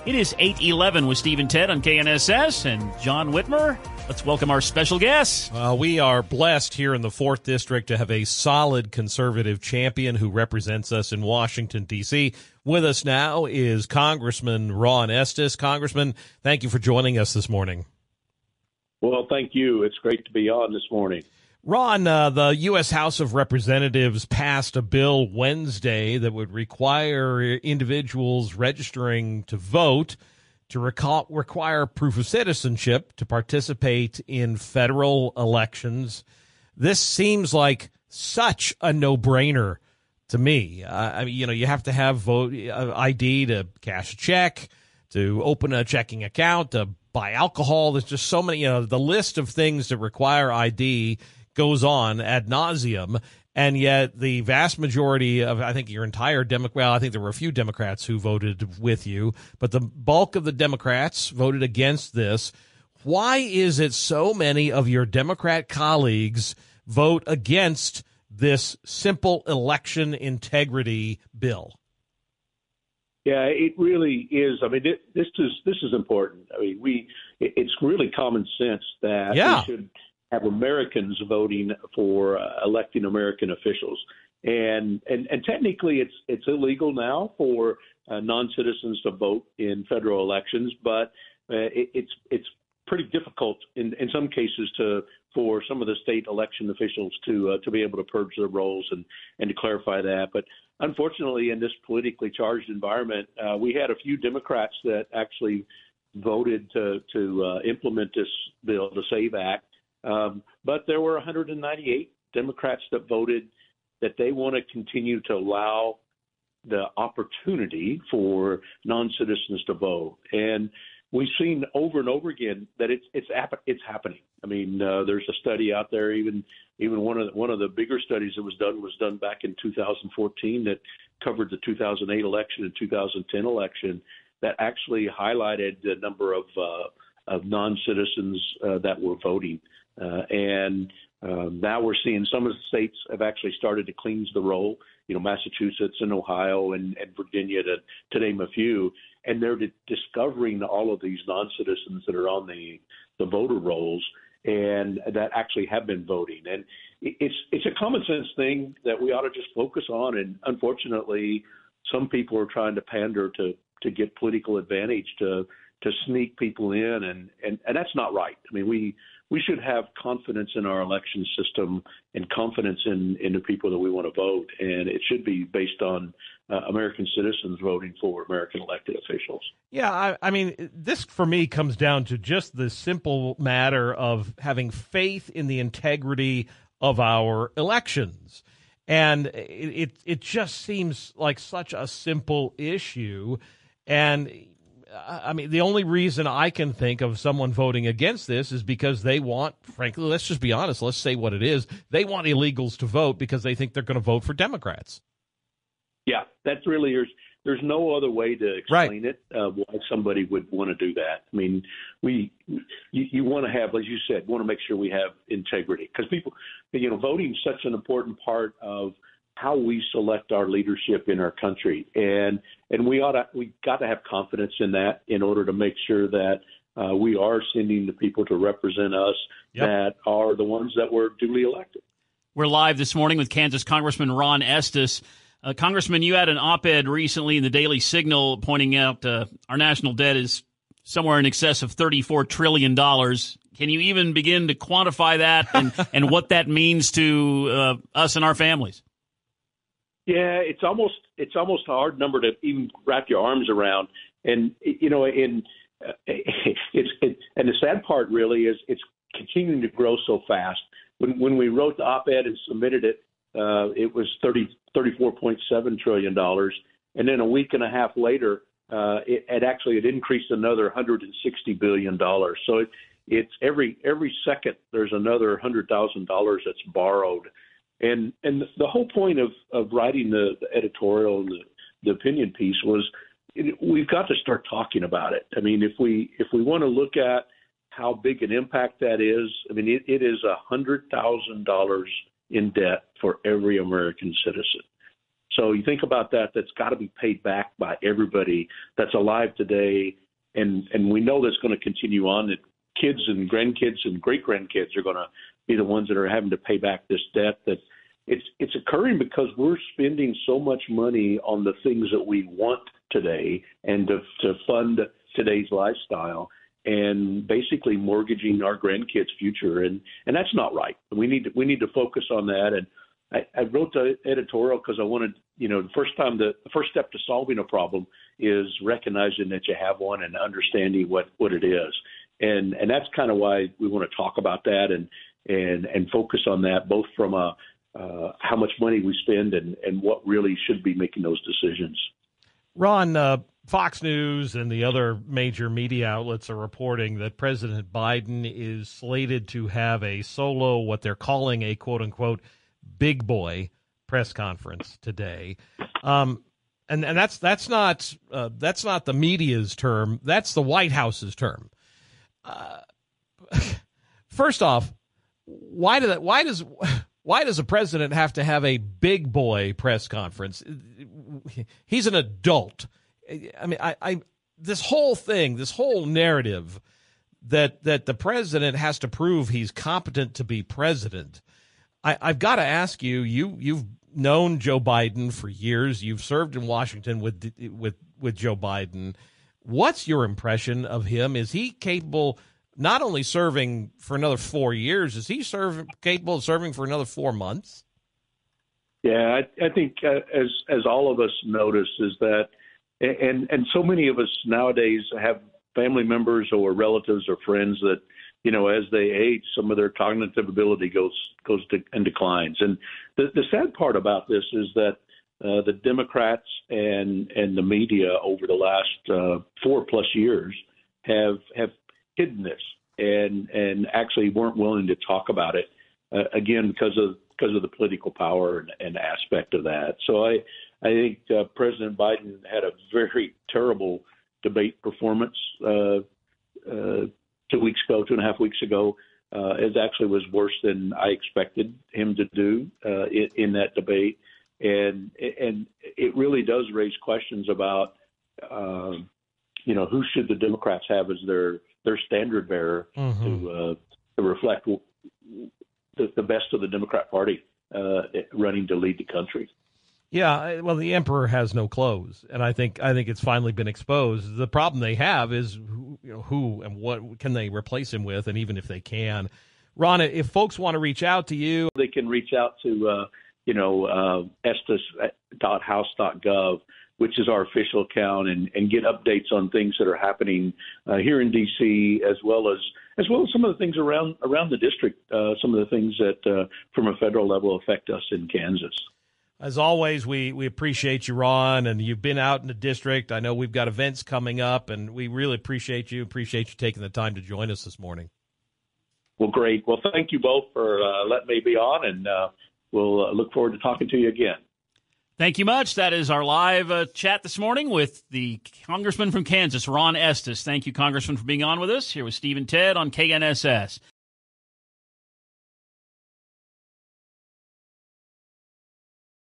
It is 8:11 with Steve and Ted on KNSS and John Whitmer. Let's welcome our special guest. We are blessed here in the 4th District to have a solid conservative champion who represents us in Washington, D.C. With us now is Congressman Ron Estes. Congressman, thank you for joining us this morning. Well, thank you. It's great to be on this morning. Ron, the U.S. House of Representatives passed a bill Wednesday that would require individuals registering to vote to require proof of citizenship to participate in federal elections. This seems like such a no-brainer to me. You have to have vote ID to cash a check, to open a checking account, to buy alcohol. There's just so many. The list of things that require ID goes on ad nauseum, and yet the vast majority of, I think, your entire I think there were a few Democrats who voted with you, but the bulk of the Democrats voted against this. Why is it so many of your Democrat colleagues vote against this simple election integrity bill? Yeah, it really is. I mean, this is important. I mean, it's really common sense that we should have Americans voting for electing American officials, and technically it's illegal now for non-citizens to vote in federal elections, but it's pretty difficult in some cases for some of the state election officials to be able to purge their roles and to clarify that. But unfortunately, in this politically charged environment, we had a few Democrats that actually voted to implement this bill, the SAVE Act. But there were 198 Democrats that voted that they want to continue to allow the opportunity for non-citizens to vote. And we've seen over and over again that it's happening. I mean, there's a study out there, even one of the bigger studies that was done back in 2014 that covered the 2008 election and 2010 election that actually highlighted the number of non-citizens that were voting. And now we're seeing some of the states have actually started to cleanse the roll, Massachusetts and Ohio and Virginia, to name a few. And they're discovering all of these non-citizens that are on the voter rolls and that actually have been voting. And it's a common sense thing that we ought to just focus on. And unfortunately, some people are trying to pander to get political advantage to sneak people in. And that's not right. I mean, we should have confidence in our election system and confidence in the people that we want to vote. And it should be based on American citizens voting for American elected officials. Yeah, I mean, this for me comes down to just the simple matter of having faith in the integrity of our elections. And it just seems like such a simple issue. And I mean, the only reason I can think of someone voting against this is because they want, frankly, let's just be honest, let's say what it is. They want illegals to vote because they think they're going to vote for Democrats. Yeah, that's really, there's no other way to explain it, why somebody would want to do that. I mean, you want to have, as you said, want to make sure we have integrity because people, voting is such an important part of how we select our leadership in our country. And we got to have confidence in that in order to make sure that we are sending the people to represent us that are the ones that were duly elected. We're live this morning with Kansas Congressman Ron Estes. Congressman, you had an op-ed recently in the Daily Signal pointing out our national debt is somewhere in excess of $34 trillion. Can you even begin to quantify that and what that means to us and our families? Yeah, it's almost a hard number to even wrap your arms around, and and the sad part really is it's continuing to grow so fast. When we wrote the op-ed and submitted it, it was $34.7 trillion, and then a week and a half later, it increased another $160 billion. So it's every second there's another $100,000 that's borrowed. And the whole point of writing the editorial and the opinion piece was we've got to start talking about it. I mean, if we want to look at how big an impact that is, I mean, it is $100,000 in debt for every American citizen. So you think about that, that's got to be paid back by everybody that's alive today. And we know that's going to continue on, that kids and grandkids and great-grandkids are going to be the ones that are having to pay back this debt. That it's occurring because we're spending so much money on the things that we want today and to fund today's lifestyle, and basically mortgaging our grandkids' future, and that's not right. We need to focus on that. And I wrote the editorial because I wanted, the first step to solving a problem is recognizing that you have one and understanding what it is, and that's kind of why we want to talk about that and focus on that, both from how much money we spend and what really should be making those decisions. Ron, Fox News and the other major media outlets are reporting that President Biden is slated to have a solo, what they're calling a quote-unquote big boy press conference today. And that's not the media's term. That's the White House's term. First off, why does a president have to have a big boy press conference? He's an adult. I mean, this whole narrative that the president has to prove he's competent to be president. I've got to ask you, you've known Joe Biden for years. You've served in Washington with Joe Biden. What's your impression of him? Is he capable not only serving for another 4 years, is he capable of serving for another 4 months? Yeah, I think as all of us notice is that, and so many of us nowadays have family members or relatives or friends that, as they age, some of their cognitive ability goes and declines. And the sad part about this is that the Democrats and the media over the last 4+ years have hidden this and actually weren't willing to talk about it again because of the political power and aspect of that. So I think President Biden had a very terrible debate performance 2.5 weeks ago. It actually was worse than I expected him to do in that debate, and it really does raise questions about who should the Democrats have as their standard bearer to reflect the best of the Democrat Party running to lead the country. Yeah, well, the emperor has no clothes, and I think it's finally been exposed. The problem they have is who and what can they replace him with, and even if they can. Ron, if folks want to reach out to you, they can reach out to estes.house.gov, which is our official account, and get updates on things that are happening here in D.C. as well as some of the things around the district, some of the things that from a federal level affect us in Kansas. As always, we appreciate you, Ron, and you've been out in the district. I know we've got events coming up, and we really appreciate you taking the time to join us this morning. Well, great. Well, thank you both for letting me be on, and we'll look forward to talking to you again. Thank you much. That is our live chat this morning with the Congressman from Kansas, Ron Estes. Thank you, Congressman, for being on with us. Here with Steve and Ted on KNSS.